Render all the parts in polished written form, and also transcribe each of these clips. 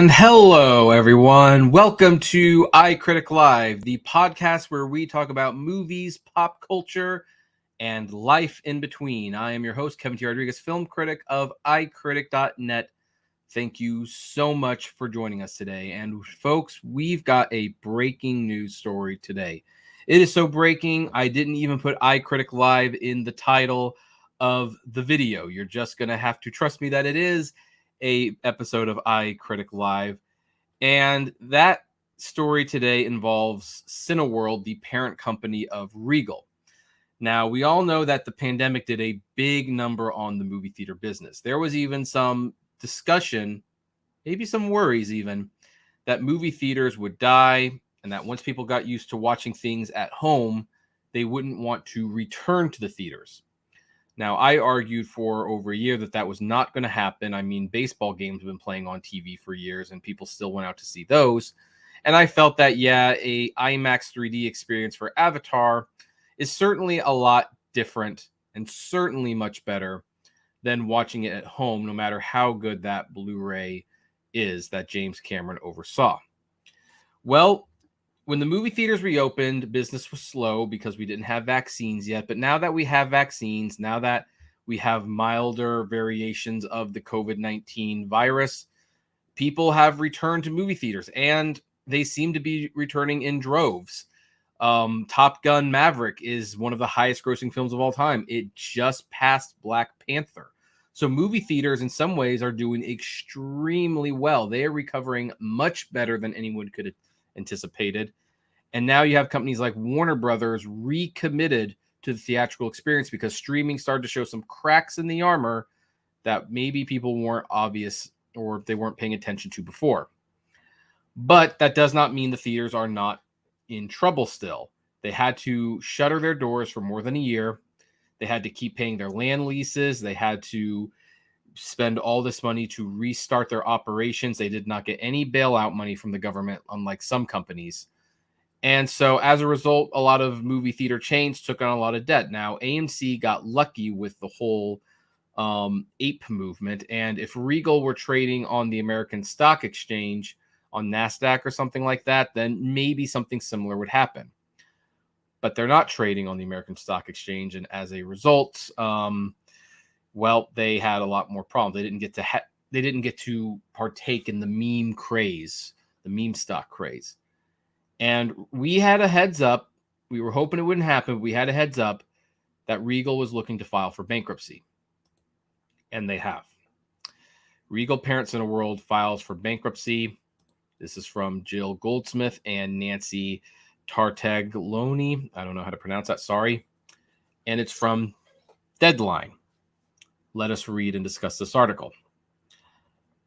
And hello, everyone. Welcome to iCritic Live, the podcast where we talk about movies, pop culture, and life in between. I am your host, Kevin T. Rodriguez, film critic of iCritic.net. Thank you so much for joining us today. And folks, we've got a breaking news story today. It is so breaking, I didn't even put iCritic Live in the title of the video. You're just going to have to trust me that it is a episode of iCritic Live. And that story today involves Cineworld, the parent company of Regal. Now, we all know that the pandemic did a big number on the movie theater business. There was even some discussion, maybe some worries even, that movie theaters would die and that once people got used to watching things at home, they wouldn't want to return to the theaters. Now, I argued for over a year that that was not going to happen. I mean, baseball games have been playing on TV for years, and people still went out to see those. And I felt that, yeah, a IMAX 3D experience for Avatar is certainly a lot different and certainly much better than watching it at home, no matter how good that Blu-ray is that James Cameron oversaw. Well, when the movie theaters reopened, business was slow because we didn't have vaccines yet. But now that we have vaccines, now that we have milder variations of the COVID-19 virus, people have returned to movie theaters, and they seem to be returning in droves. Top Gun Maverick is one of the highest grossing films of all time. It just passed Black Panther. So movie theaters in some ways are doing extremely well. They are recovering much better than anyone could have anticipated. And now you have companies like Warner Brothers recommitted to the theatrical experience because streaming started to show some cracks in the armor that maybe people weren't obvious or they weren't paying attention to before. But that does not mean the theaters are not in trouble still. They had to shutter their doors for more than a year. They had to keep paying their land leases. They had to spend all this money to restart their operations. They did not get any bailout money from the government, unlike some companies. And so as a result, a lot of movie theater chains took on a lot of debt. Now, AMC got lucky with the whole ape movement. And if Regal were trading on the American Stock Exchange, on NASDAQ or something like that, then maybe something similar would happen. But they're not trading on the American Stock Exchange. And as a result, well, they had a lot more problems. They didn't get to partake in the meme craze, the meme stock craze. And we had a heads up. We were hoping it wouldn't happen. But we had a heads up that Regal was looking to file for bankruptcy. And they have. Regal Parent Cineworld files for bankruptcy. This is from Jill Goldsmith and Nancy Tartagloni. I don't know how to pronounce that. Sorry. And it's from Deadline. Let us read and discuss this article.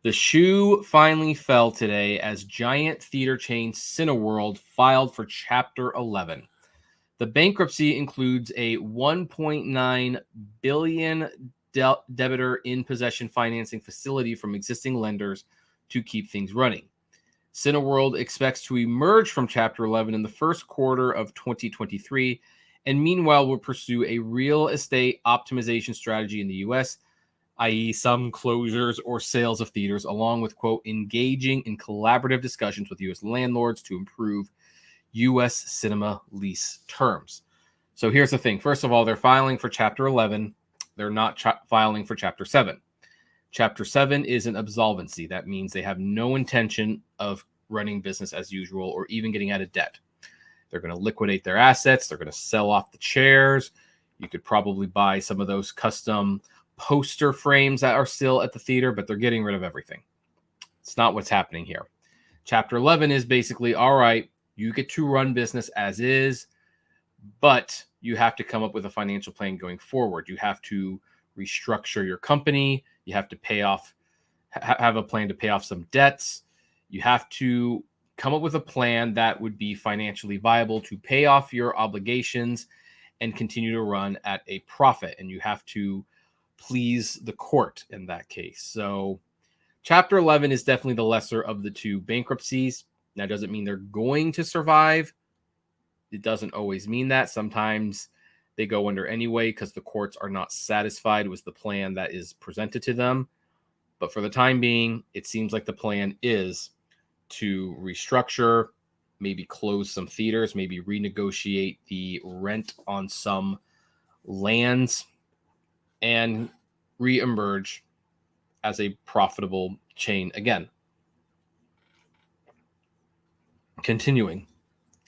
The shoe finally fell today as giant theater chain Cineworld filed for Chapter 11. The bankruptcy includes a $1.9 billion debtor in possession financing facility from existing lenders to keep things running. Cineworld expects to emerge from Chapter 11 in the first quarter of 2023, and meanwhile will pursue a real estate optimization strategy in the U.S., i.e. some closures or sales of theaters, along with, quote, engaging in collaborative discussions with U.S. landlords to improve U.S. cinema lease terms. So here's the thing. First of all, they're filing for Chapter 11. They're not filing for Chapter 7. Chapter 7 is an absolvency. That means they have no intention of running business as usual or even getting out of debt. They're going to liquidate their assets. They're going to sell off the chairs. You could probably buy some of those custom poster frames that are still at the theater, but they're getting rid of everything. It's not what's happening here. Chapter 11 is basically, all right, you get to run business as is, but you have to come up with a financial plan going forward. You have to restructure your company. You have to have a plan to pay off some debts. You have to come up with a plan that would be financially viable to pay off your obligations and continue to run at a profit. And you have to please the court in that case. So Chapter 11 is definitely the lesser of the two bankruptcies. That doesn't mean they're going to survive. It doesn't always mean that. Sometimes they go under anyway because the courts are not satisfied with the plan that is presented to them. But for the time being, it seems like the plan is to restructure, maybe close some theaters, maybe renegotiate the rent on some lands, and reemerge as a profitable chain again. Continuing,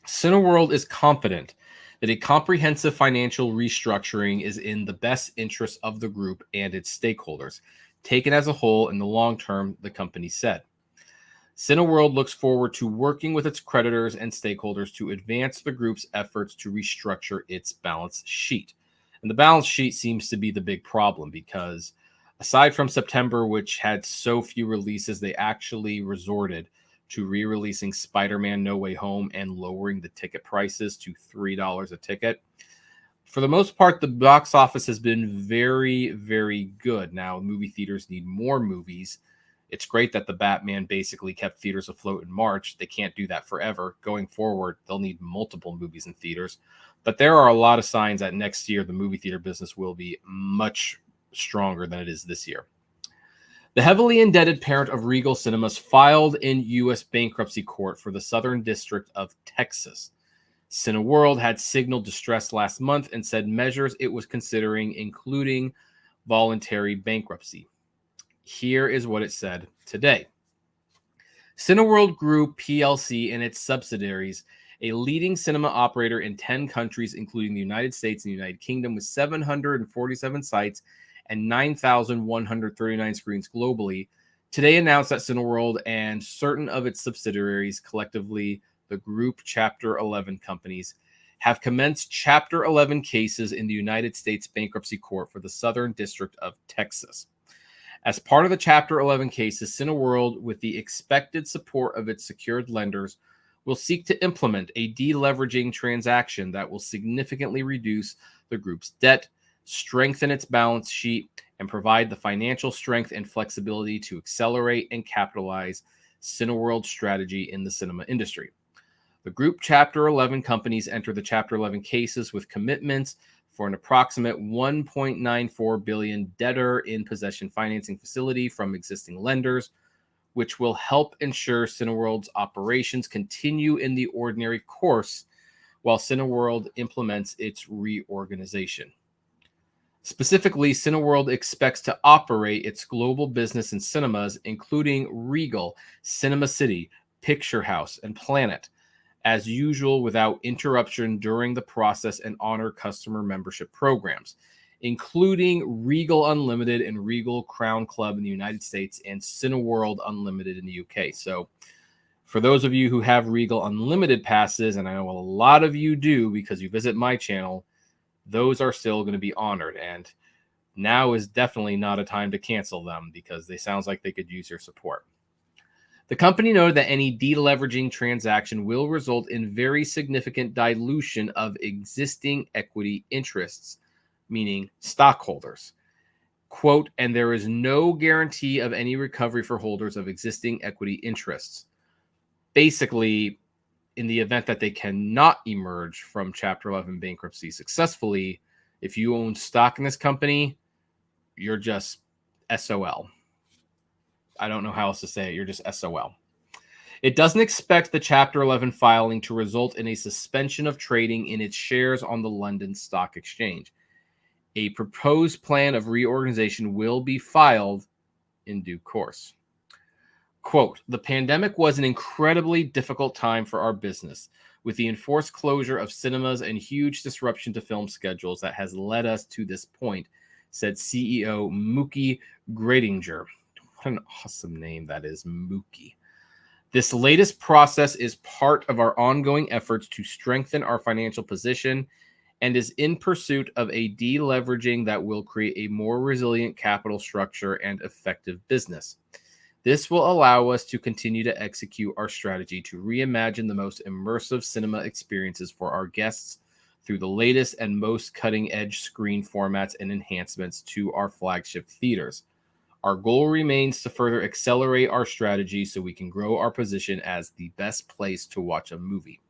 Cineworld is confident that a comprehensive financial restructuring is in the best interest of the group and its stakeholders, taken as a whole in the long term, the company said. Cineworld looks forward to working with its creditors and stakeholders to advance the group's efforts to restructure its balance sheet. And the balance sheet seems to be the big problem because aside from September, which had so few releases, they actually resorted to re-releasing Spider-Man No Way Home and lowering the ticket prices to $3 a ticket. For the most part, the box office has been very, very good. Now, movie theaters need more movies. It's great that the Batman basically kept theaters afloat in March. They can't do that forever. Going forward, they'll need multiple movies in theaters. But there are a lot of signs that next year the movie theater business will be much stronger than it is this year. The heavily indebted parent of Regal Cinemas filed in U.S. bankruptcy court for the Southern District of Texas. Cineworld had signaled distress last month and said measures it was considering, including voluntary bankruptcy. Here is what it said today. Cineworld Group PLC and its subsidiaries, a leading cinema operator in 10 countries, including the United States and the United Kingdom, with 747 sites and 9,139 screens globally, today announced that Cineworld and certain of its subsidiaries, collectively the Group Chapter 11 companies, have commenced Chapter 11 cases in the United States Bankruptcy Court for the Southern District of Texas. As part of the Chapter 11 cases, Cineworld, with the expected support of its secured lenders, will seek to implement a deleveraging transaction that will significantly reduce the group's debt, strengthen its balance sheet, and provide the financial strength and flexibility to accelerate and capitalize Cineworld's strategy in the cinema industry. The Group Chapter 11 companies enter the Chapter 11 cases with commitments for an approximate $1.94 billion debtor in possession financing facility from existing lenders, which will help ensure Cineworld's operations continue in the ordinary course while Cineworld implements its reorganization. Specifically, Cineworld expects to operate its global business in cinemas, including Regal, Cinema City, Picture House, and Planet, as usual without interruption during the process and honor customer membership programs, including Regal Unlimited and Regal Crown Club in the United States and Cineworld Unlimited in the UK. So for those of you who have Regal Unlimited passes, and I know a lot of you do because you visit my channel, those are still going to be honored. And now is definitely not a time to cancel them because they sounds like they could use your support. The company noted that any deleveraging transaction will result in very significant dilution of existing equity interests, meaning stockholders. Quote, and there is no guarantee of any recovery for holders of existing equity interests. Basically, in the event that they cannot emerge from Chapter 11 bankruptcy successfully, if you own stock in this company, you're just SOL. I don't know how else to say it. You're just SOL. It doesn't expect the Chapter 11 filing to result in a suspension of trading in its shares on the London Stock Exchange. A proposed plan of reorganization will be filed in due course. Quote, the pandemic was an incredibly difficult time for our business, with the enforced closure of cinemas and huge disruption to film schedules that has led us to this point, said CEO Mookie Gradinger. What an awesome name that is, Mookie. This latest process is part of our ongoing efforts to strengthen our financial position and is in pursuit of a deleveraging that will create a more resilient capital structure and effective business. This will allow us to continue to execute our strategy to reimagine the most immersive cinema experiences for our guests through the latest and most cutting-edge screen formats and enhancements to our flagship theaters. Our goal remains to further accelerate our strategy so we can grow our position as the best place to watch a movie.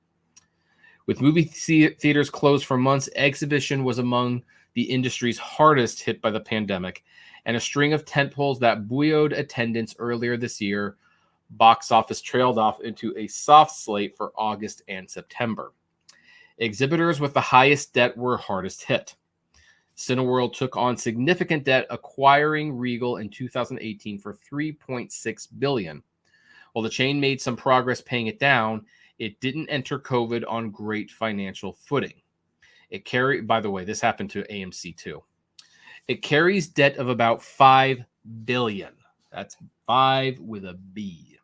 With movie theaters closed for months, exhibition was among the industry's hardest hit by the pandemic, and a string of tentpoles that buoyed attendance earlier this year, box office trailed off into a soft slate for August and September. Exhibitors with the highest debt were hardest hit. Cineworld took on significant debt acquiring Regal in 2018 for $3.6 billion. While the chain made some progress paying it down, it didn't enter COVID on great financial footing. By the way, this happened to AMC too. It carries debt of about $5 billion. That's 5 with a B.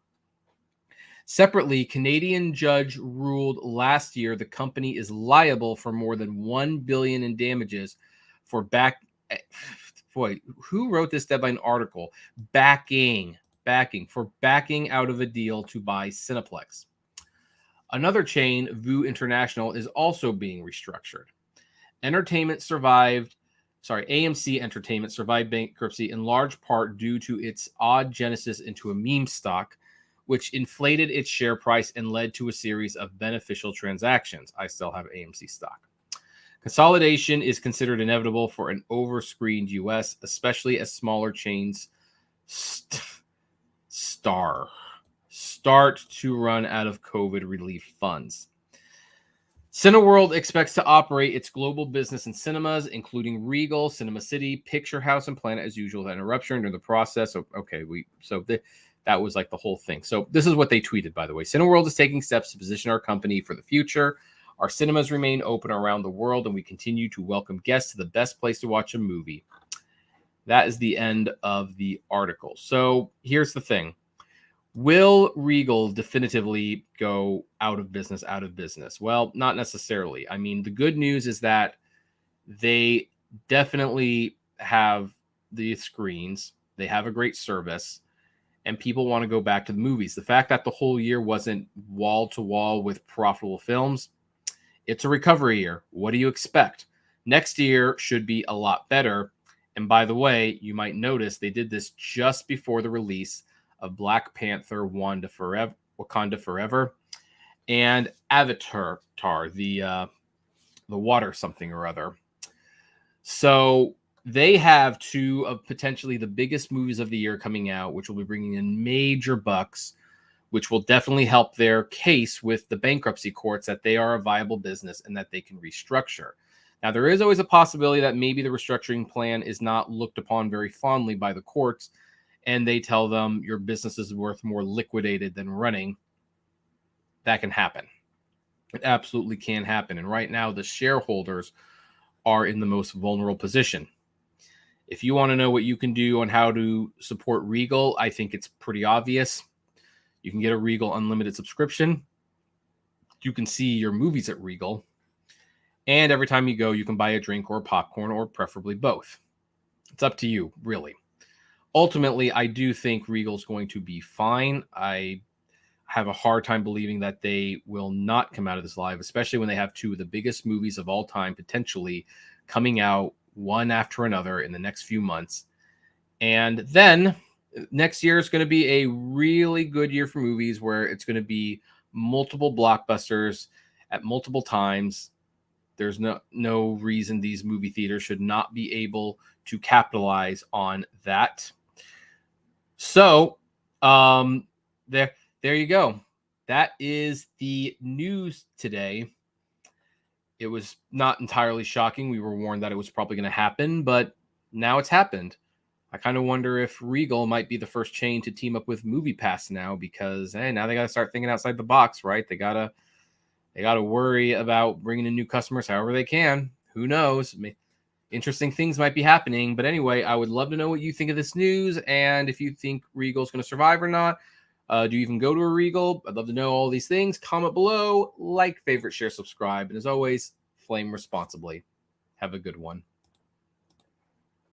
Separately, Canadian judge ruled last year the company is liable for more than $1 billion in damages for who wrote this deadline article? Backing out of a deal to buy Cineplex. Another chain, VU International, is also being restructured. AMC Entertainment survived bankruptcy in large part due to its odd genesis into a meme stock, which inflated its share price and led to a series of beneficial transactions. I still have AMC stock. Consolidation is considered inevitable for an overscreened U.S., especially as smaller chains start to run out of COVID relief funds. Cineworld expects to operate its global business in cinemas, including Regal, Cinema City, Picture House, and Planet as usual. That interruption during the process. That was like the whole thing. So this is what they tweeted, by the way. Cineworld is taking steps to position our company for the future. Our cinemas remain open around the world, and we continue to welcome guests to the best place to watch a movie. That is the end of the article. So here's the thing. Will Regal definitively go out of business? Well, not necessarily. I mean, the good news is that they definitely have the screens. They have a great service, and people want to go back to the movies. The fact that the whole year wasn't wall to wall with profitable films, it's a recovery year. What do you expect? Next year should be a lot better. And by the way, you might notice they did this just before the release of Black Panther, Wakanda Forever, and Avatar, the water something or other. So they have two of potentially the biggest movies of the year coming out, which will be bringing in major bucks, which will definitely help their case with the bankruptcy courts that they are a viable business and that they can restructure. Now, there is always a possibility that maybe the restructuring plan is not looked upon very fondly by the courts, and they tell them your business is worth more liquidated than running. That can happen. It absolutely can happen. And right now, the shareholders are in the most vulnerable position. If you want to know what you can do on how to support Regal, I think it's pretty obvious. You can get a Regal Unlimited subscription. You can see your movies at Regal. And every time you go, you can buy a drink or popcorn or preferably both. It's up to you, really. Ultimately, I do think Regal's going to be fine. I have a hard time believing that they will not come out of this live, especially when they have two of the biggest movies of all time potentially coming out one after another in the next few months. And then next year is going to be a really good year for movies where it's going to be multiple blockbusters at multiple times. There's no reason these movie theaters should not be able to capitalize on that. So there you go. That is the news today. It was not entirely shocking. We were warned that it was probably going to happen, but now it's happened. I kind of wonder if Regal might be the first chain to team up with MoviePass now, because now they got to start thinking outside the box, right? They got to worry about bringing in new customers however they can. Who knows? Interesting things might be happening. But anyway, I would love to know what you think of this news, and if you think Regal's going to survive or not. Do you even go to a Regal? I'd love to know all these things. Comment below, like, favorite, share, subscribe, and as always, flame responsibly. Have a good one.